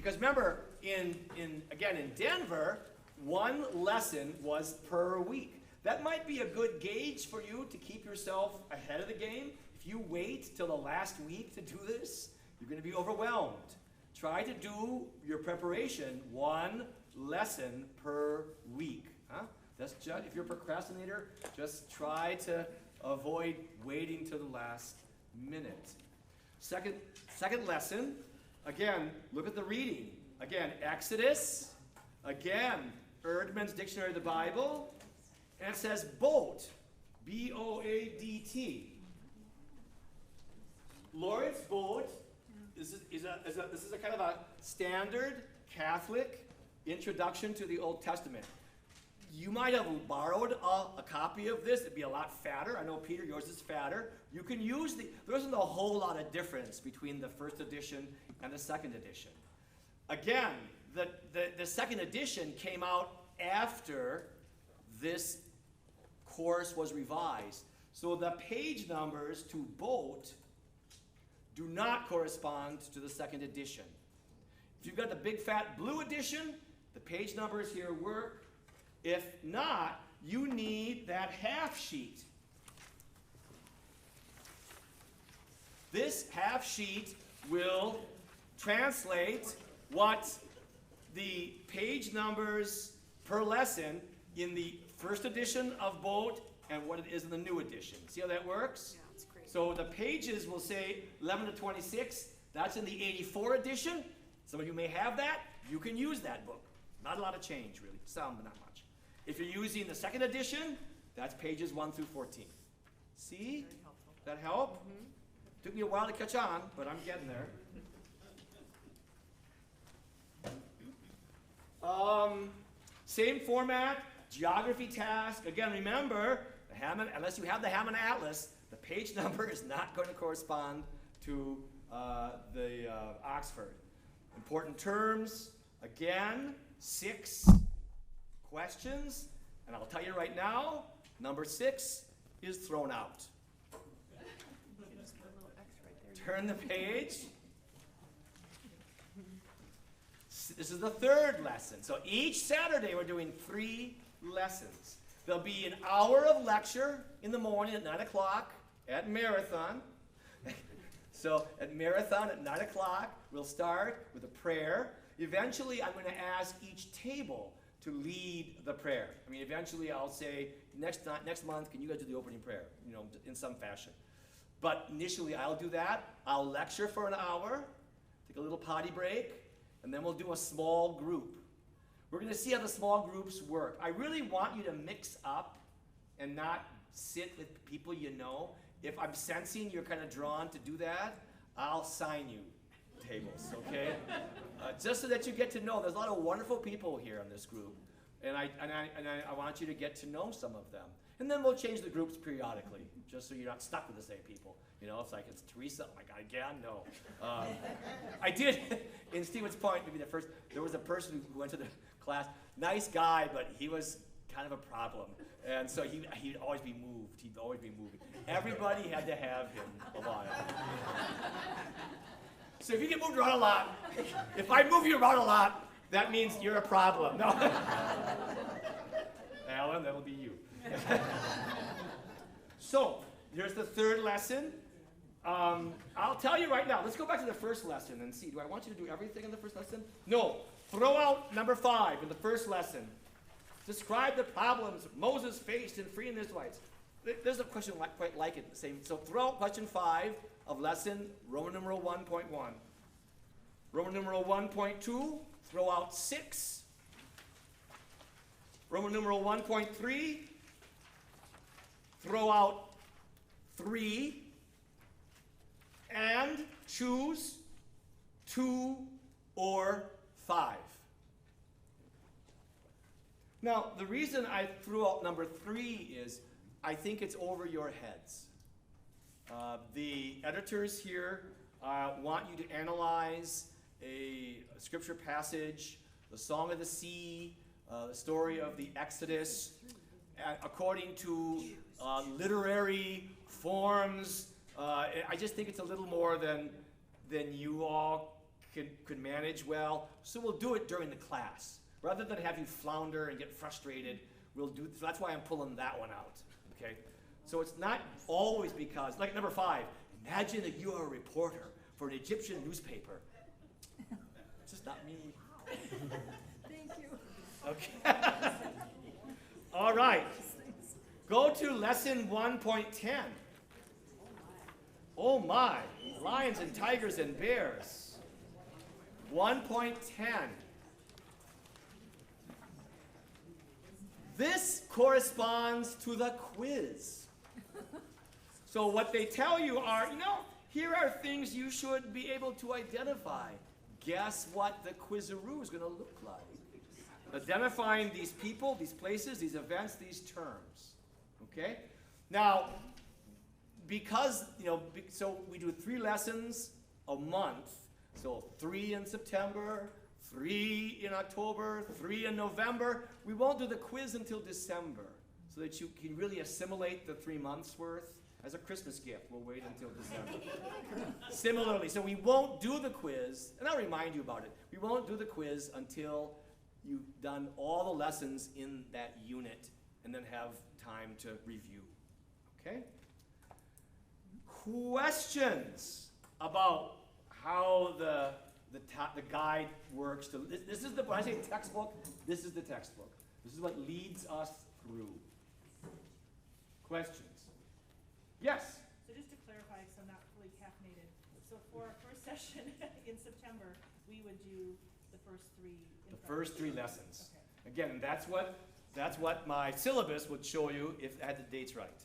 Because remember, in Denver, one lesson was per week. That might be a good gauge for you to keep yourself ahead of the game. If you wait till the last week to do this, you're going to be overwhelmed. Try to do your preparation one lesson per week. Huh? That's just, if you're a procrastinator, just try to avoid waiting till the last minute. Second lesson, again, look at the reading. Again, Exodus. Again, Erdman's Dictionary of the Bible. And it says boat. B-O-A-D-T. Lord's boat. This is a kind of a standard Catholic introduction to the Old Testament. You might have borrowed a copy of this. It'd be a lot fatter. I know, Peter, yours is fatter. You can use there isn't a whole lot of difference between the first edition and the second edition. Again, the second edition came out after this course was revised. So the page numbers to boat do not correspond to the second edition. If you've got the big fat blue edition, the page numbers here work. If not, you need that half sheet. This half sheet will translate what the page numbers per lesson in the first edition of Boat and what it is in the new edition. See how that works? Yeah, it's great. So the pages will say 11 to 26. That's in the 84 edition. Some of you may have that. You can use that book. Not a lot of change, really. Some, but not much. If you're using the second edition, that's pages 1 through 14. See? Very helpful. That help? Mm-hmm. Took me a while to catch on, but I'm getting there. Same format, geography task. Again, remember, the Hammond, unless you have the Hammond Atlas, the page number is not going to correspond to the Oxford. Important terms, again, 6 questions, and I'll tell you right now, number 6 is thrown out. Just put a little X right there. Turn the page. This is the third lesson. So each Saturday we're doing 3 lessons. There'll be an hour of lecture in the morning at 9 o'clock at Marathon. So at Marathon at 9 o'clock, we'll start with a prayer. Eventually, I'm going to ask each table to lead the prayer. I mean, eventually I'll say, next month, can you guys do the opening prayer, in some fashion. But initially, I'll do that. I'll lecture for an hour, take a little potty break, and then we'll do a small group. We're going to see how the small groups work. I really want you to mix up and not sit with people you know. If I'm sensing you're kind of drawn to do that, I'll sign you tables, okay? Just so that you get to know. There's a lot of wonderful people here in this group, and I want you to get to know some of them. And then we'll change the groups periodically, just so you're not stuck with the same people. It's like, it's Teresa, oh my God, again, no. I did, in Stevens Point, maybe there was a person who went to the class, nice guy, but he was kind of a problem. And so he'd always be moved. He'd always be moving. Everybody had to have him a while. So if you get moved around a lot, if I move you around a lot, that means you're a problem. No. Alan, that'll be you. So, here's the third lesson. I'll tell you right now, let's go back to the first lesson and see. Do I want you to do everything in the first lesson? No. Throw out number 5 in the first lesson. Describe the problems Moses faced in freeing the Israelites. There's a question quite like it. So throw out question 5 of lesson Roman numeral 1.1. Roman numeral 1.2, throw out 6. Roman numeral 1.3, throw out 3. And choose 2 or 5. Now, the reason I threw out number 3 is I think it's over your heads. The editors here want you to analyze a scripture passage, the Song of the Sea, the story of the Exodus, according to literary forms. I just think it's a little more than you all could manage well. So we'll do it during the class. Rather than have you flounder and get frustrated, so that's why I'm pulling that one out, okay? So it's not always because, like number 5, imagine that you are a reporter for an Egyptian newspaper. It's just not me. Thank you. Okay. All right. Go to lesson 1.10. Oh my, lions and tigers and bears. 1.10. This corresponds to the quiz. So what they tell you are, here are things you should be able to identify. Guess what the quizaroo is going to look like? Identifying these people, these places, these events, these terms. Okay? Now, because, so we do 3 lessons a month. So 3 in September, 3 in October, 3 in November. We won't do the quiz until December so that you can really assimilate the 3 months worth. As a Christmas gift, we'll wait until December. Similarly, so we won't do the quiz, and I'll remind you about it. We won't do the quiz until you've done all the lessons in that unit and then have time to review. Okay? Questions about how the guide works. This is when I say textbook, this is the textbook. This is what leads us through. Questions? Yes? So just to clarify, so I'm not fully caffeinated. So for our first session in September, we would do the first 3. The first 3 lessons. Okay. Again, and that's what my syllabus would show you if I had the dates right.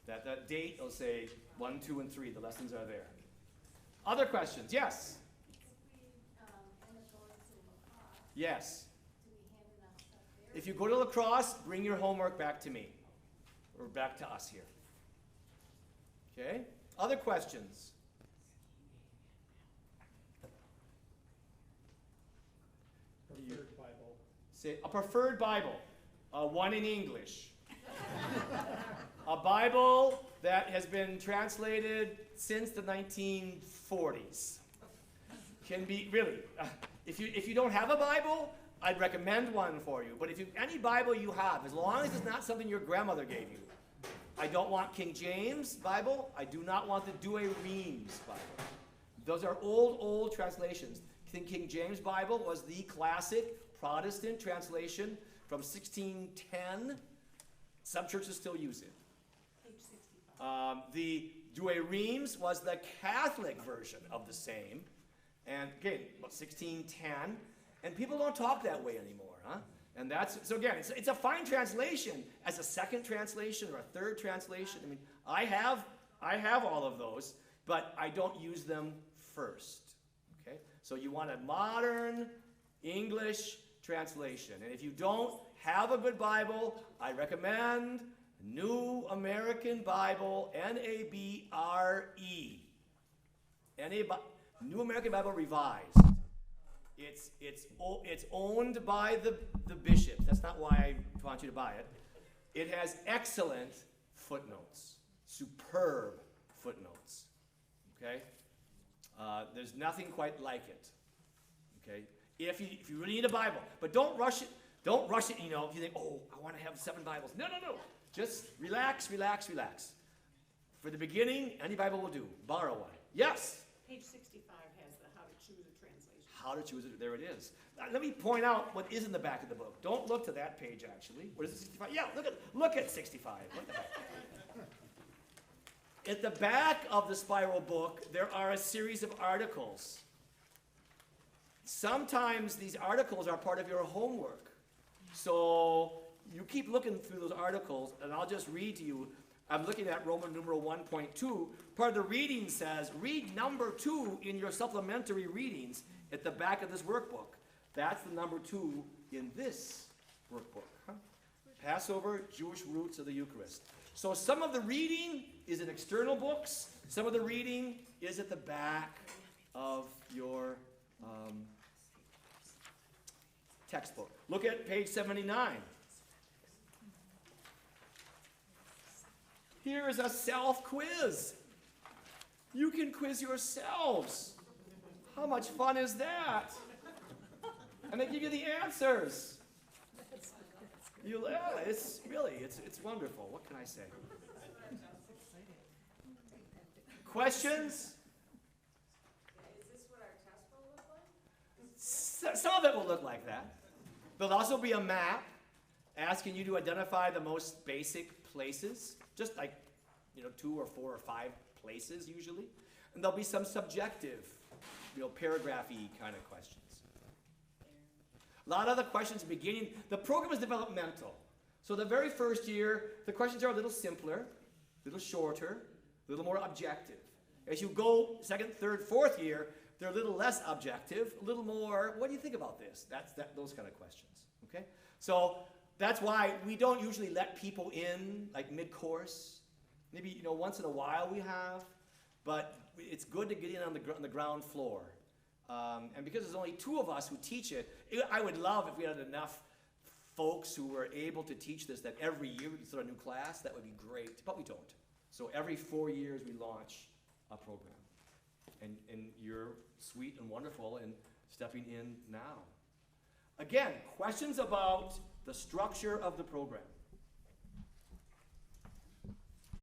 That date will say 1, 2, and 3. The lessons are there. Other questions? Yes? If we end up going to lacrosse, Yes. do we hand enough stuff there? If you go to lacrosse, bring your homework back to me. Or back to us here. Okay? Other questions? Preferred Bible. Say a preferred Bible, one in English. A Bible that has been translated since the 1940s. Can be, really, if you don't have a Bible, I'd recommend one for you. But if any Bible you have, as long as it's not something your grandmother gave you. I don't want King James Bible. I do not want the Douay Rheims Bible. Those are old translations. I think King James Bible was the classic Protestant translation from 1610. Some churches still use it. Page 65. The Douay Rheims was the Catholic version of the same. And again, about 1610. And people don't talk that way anymore, huh? And that's, so again, it's a fine translation as a second translation or a third translation. I mean, I have all of those, but I don't use them first, okay? So you want a modern English translation. And if you don't have a good Bible, I recommend New American Bible, N-A-B-R-E. New American Bible Revised. It's owned by the bishops. That's not why I want you to buy it. It has excellent footnotes, superb footnotes. Okay, there's nothing quite like it. Okay, if you really need a Bible, but don't rush it. Don't rush it. If you think, oh, I want to have 7 Bibles. No. Just relax. For the beginning, any Bible will do. Borrow one. Yes. Page 65 has the how to choose a translation. How to choose it. There it is. Let me point out what is in the back of the book. Don't look to that page, actually. What is it, 65? Yeah, look at 65. What the heck? At the back of the spiral book, there are a series of articles. Sometimes these articles are part of your homework. So you keep looking through those articles, and I'll just read to you. I'm looking at Roman numeral 1.2. Part of the reading says, read number 2 in your supplementary readings at the back of this workbook. That's the number 2 in this workbook. Huh? Passover, Jewish roots of the Eucharist. So some of the reading is in external books. Some of the reading is at the back of your textbook. Look at page 79. Here is a self-quiz. You can quiz yourselves. How much fun is that? And they give you the answers. It's really, it's wonderful. What can I say? Questions? Is this what our test will look like? Some of it will look like that. There'll also be a map asking you to identify the most basic places, just like 2 or 4 or 5 places usually. And there'll be some subjective, paragraphy kind of questions. A lot of the questions beginning, the program is developmental. So the very first year, the questions are a little simpler, a little shorter, a little more objective. As you go second, third, fourth year, they're a little less objective, a little more, what do you think about this? Those kind of questions, okay? So that's why we don't usually let people in like mid-course. Maybe, once in a while we have, but it's good to get in on the ground floor. And because there's only 2 of us who teach it, I would love if we had enough folks who were able to teach this, that every year we could start a new class. That would be great, but we don't. So every 4 years we launch a program. And you're sweet and wonderful in stepping in now. Again, questions about the structure of the program.